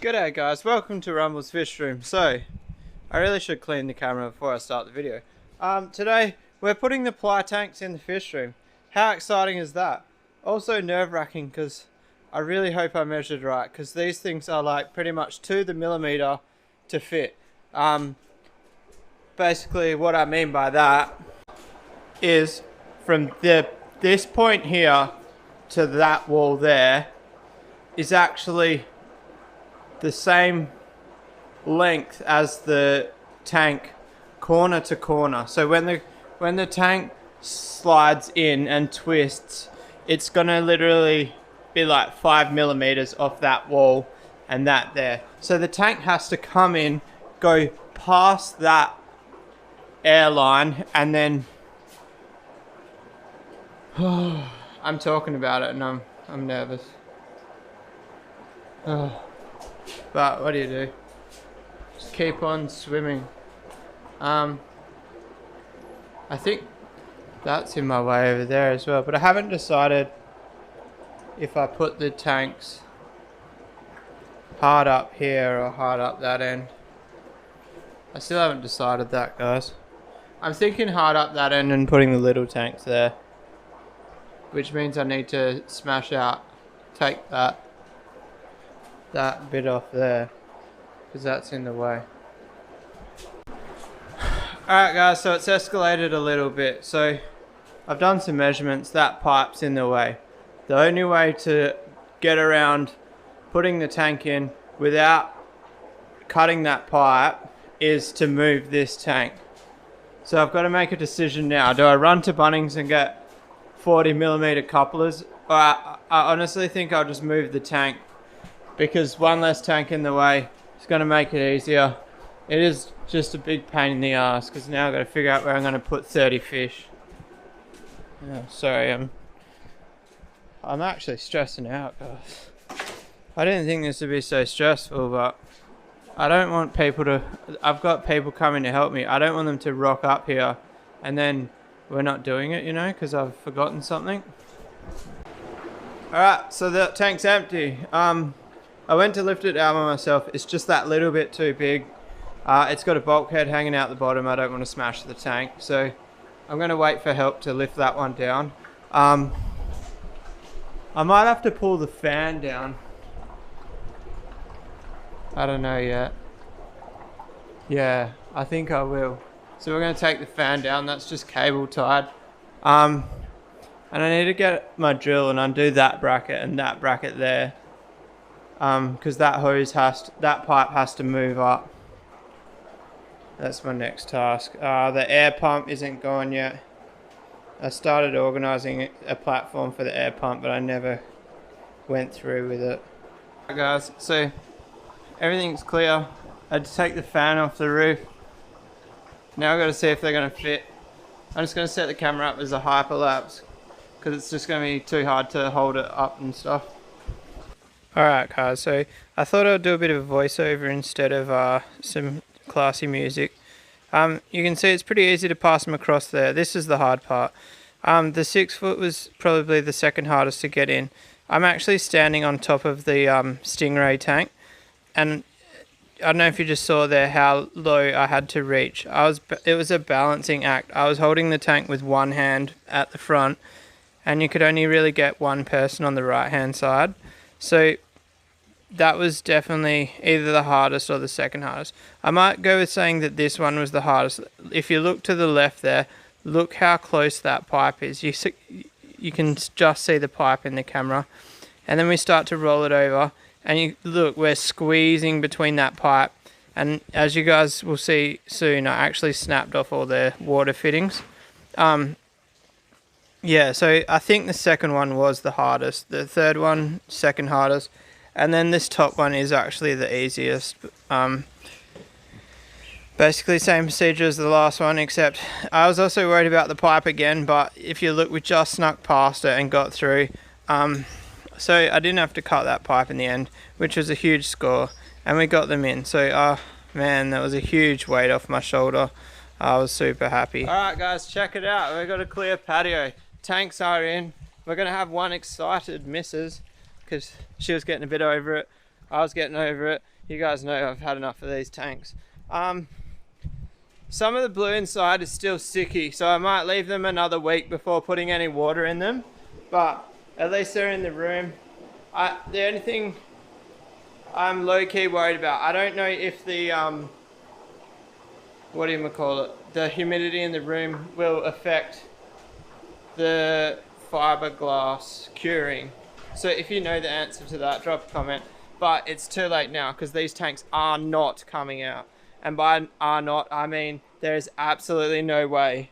G'day guys, welcome to Rumble's Fishroom. So, I really should clean the camera before I start the video. Today, we're putting the ply tanks in the fish room. How exciting is that? Also nerve-wracking because I really hope I measured right, because these things are like pretty much to the millimeter to fit. Basically what I mean by that is from this point here to that wall there is actually the same length as the tank corner to corner. So when the tank slides in and twists, it's gonna literally be like 5 millimeters off that wall and that there. So the tank has to come in, go past that airline, and then I'm talking about it and I'm nervous. But what do you do? Just keep on swimming. I think that's in my way over there as well, but I haven't decided if I put the tanks hard up here or hard up that end. I still haven't decided that, guys. I'm thinking hard up that end and putting the little tanks there, which means I need to take that bit off there, because that's in the way. Alright guys, so it's escalated a little bit. So I've done some measurements. That pipe's in the way. The only way to get around putting the tank in without cutting that pipe is to move this tank. So I've got to make a decision now. Do I run to Bunnings and get 40mm couplers? Or I honestly think I'll just move the tank, because one less tank in the way is going to make it easier. It is just a big pain in the ass, because now I've got to figure out where I'm going to put 30 fish. Oh, sorry, I'm actually stressing out, guys. I didn't think this would be so stressful, but I don't want people to... I've got people coming to help me. I don't want them to rock up here and then we're not doing it, you know, because I've forgotten something. Alright, so the tank's empty. I went to lift it out by myself. It's just that little bit too big. It's got a bulkhead hanging out the bottom. I don't want to smash the tank, so I'm going to wait for help to lift that one down. I might have to pull the fan down. I don't know yet. Yeah, I think I will. So we're going to take the fan down. That's just cable tied. And I need to get my drill and undo that bracket and that bracket there. Because that pipe has to move up. That's my next task. The air pump isn't going yet. I started organising a platform for the air pump, but I never went through with it. Alright guys, so everything's clear. I had to take the fan off the roof. Now I've got to see if they're going to fit. I'm just going to set the camera up as a hyperlapse, because it's just going to be too hard to hold it up and stuff. Alright guys, so I thought I'd do a bit of a voiceover instead of some classy music. You can see it's pretty easy to pass them across there. This is the hard part. The 6 foot was probably the second hardest to get in. I'm actually standing on top of the Stingray tank, and I don't know if you just saw there how low I had to reach. It was a balancing act. I was holding the tank with one hand at the front, and you could only really get one person on the right hand side. So that was definitely either the hardest or the second hardest. I might go with saying that this one was the hardest. If you look to the left there, look how close that pipe is. You can just see the pipe in the camera. And then we start to roll it over, and you look, we're squeezing between that pipe. And as you guys will see soon, I actually snapped off all the water fittings. Yeah, so I think the second one was the hardest. The third one, second hardest. And then this top one is actually the easiest. Basically same procedure as the last one, except I was also worried about the pipe again, but if you look, we just snuck past it and got through. So I didn't have to cut that pipe in the end, which was a huge score, and we got them in. So, man, that was a huge weight off my shoulder. I was super happy. Alright guys, check it out. We've got a clear patio. Tanks are in. We're going to have one excited missus, because she was getting a bit over it. I was getting over it. You guys know I've had enough of these tanks. Some of the blue inside is still sticky, so I might leave them another week before putting any water in them. But at least they're in the room. The only thing I'm low-key worried about, I don't know if the the humidity in the room will affect the fiberglass curing. So if you know the answer to that, drop a comment. But it's too late now because these tanks are not coming out. And by are not, I mean there is absolutely no way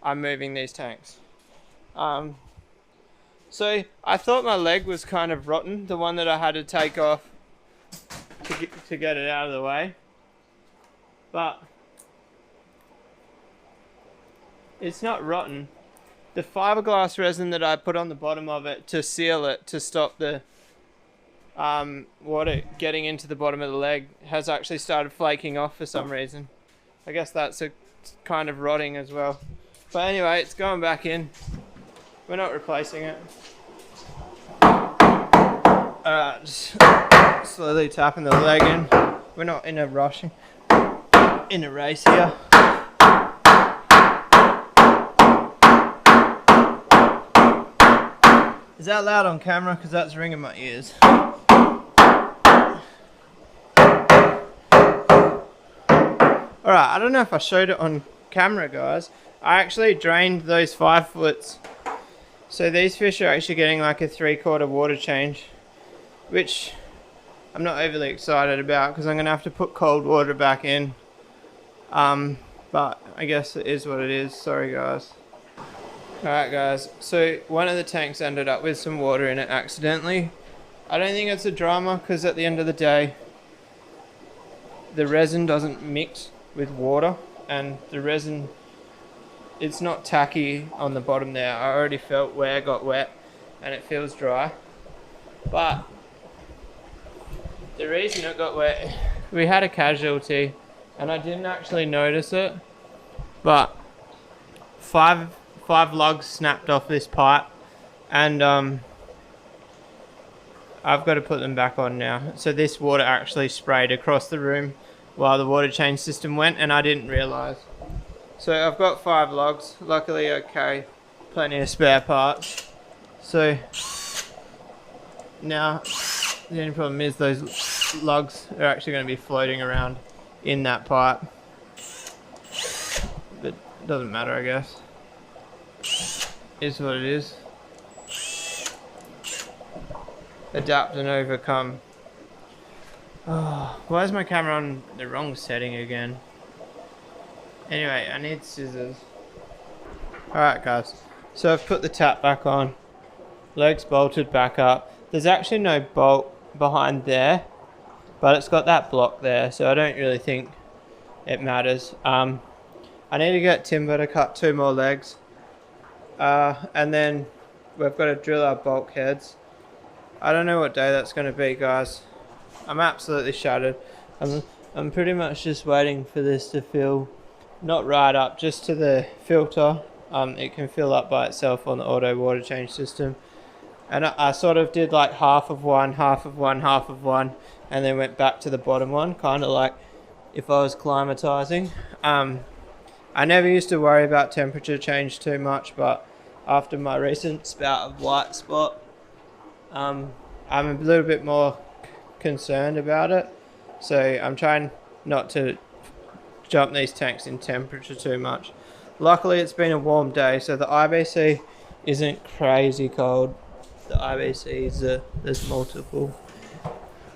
I'm moving these tanks. So I thought my leg was kind of rotten, the one that I had to take off to get it out of the way. But it's not rotten. The fiberglass resin that I put on the bottom of it to seal it, to stop the water getting into the bottom of the leg, has actually started flaking off for some reason. I guess that's a kind of rotting as well. But anyway, it's going back in. We're not replacing it. Alright, just slowly tapping the leg in. We're not in a rushing, in a race here. Is that loud on camera? Because that's ringing my ears. Alright, I don't know if I showed it on camera, guys. I actually drained those 5 foots. So these fish are actually getting like a 3/4 water change, which I'm not overly excited about because I'm going to have to put cold water back in. But I guess it is what it is. Sorry, guys. Alright, guys. So one of the tanks ended up with some water in it accidentally. I don't think it's a drama because at the end of the day, the resin doesn't mix with water, and the resin, it's not tacky on the bottom there. I already felt where it got wet and it feels dry. But the reason it got wet, we had a casualty and I didn't actually notice it, but five lugs snapped off this pipe, and I've got to put them back on now. So this water actually sprayed across the room while the water change system went, and I didn't realise. So I've got 5 logs, luckily okay, plenty of spare parts. So now the only problem is those lugs are actually going to be floating around in that pipe, but it doesn't matter, I guess. Is what it is. Adapt and overcome. Oh, why is my camera on the wrong setting again? Anyway, I need scissors. Alright, guys. So I've put the tap back on. Legs bolted back up. There's actually no bolt behind there, but it's got that block there, so I don't really think it matters. I need to get timber to cut 2 more legs. And then we've got to drill our bulkheads. I don't know what day that's going to be, guys. I'm absolutely shattered. I'm pretty much just waiting for this to fill, not right up, just to the filter. It can fill up by itself on the auto water change system. And I sort of did like half of one, half of one, half of one, and then went back to the bottom one, kind of like if I was climatizing. I never used to worry about temperature change too much, but after my recent spout of white spot, I'm a little bit more concerned about it. So I'm trying not to jump these tanks in temperature too much. Luckily it's been a warm day, so the IBC isn't crazy cold. The IBCs, there's multiple.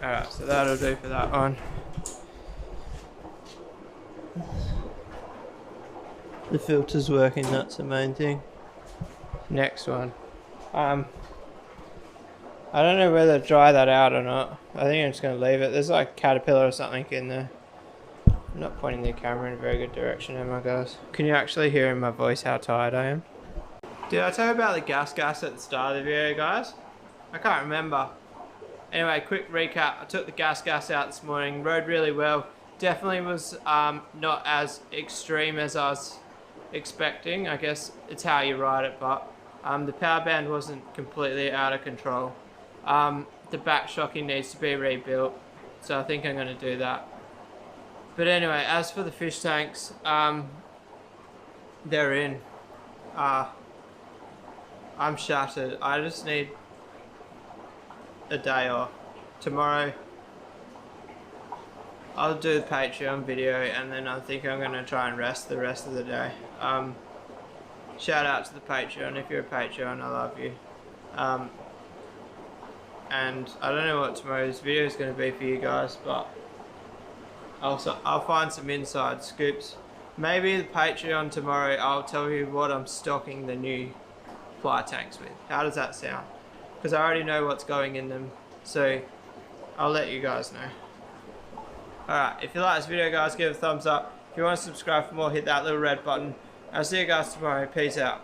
Alright, so that'll do for that one. The filter's working, that's the main thing. Next one. I don't know whether to dry that out or not. I think I'm just going to leave it. There's like a caterpillar or something in there. I'm not pointing the camera in a very good direction, am I, guys? Can you actually hear in my voice how tired I am? Did I tell you about the gas at the start of the video, guys? I can't remember. Anyway, quick recap. I took the gas out this morning, rode really well. Definitely was not as extreme as I was expecting. I guess it's how you ride it, but the power band wasn't completely out of control. The back shocking needs to be rebuilt. So I think I'm going to do that. But anyway, as for the fish tanks, they're in. I'm shattered. I just need a day off. Tomorrow I'll do the Patreon video, and then I think I'm going to try and rest the rest of the day. Shout out to the Patreon. If you're a Patreon, I love you. And I don't know what tomorrow's video is going to be for you guys, but I'll find some inside scoops. Maybe the Patreon tomorrow, I'll tell you what I'm stocking the new fly tanks with. How does that sound? Because I already know what's going in them, so I'll let you guys know. Alright, if you like this video, guys, give it a thumbs up. If you want to subscribe for more, hit that little red button. I'll see you guys tomorrow. Peace out.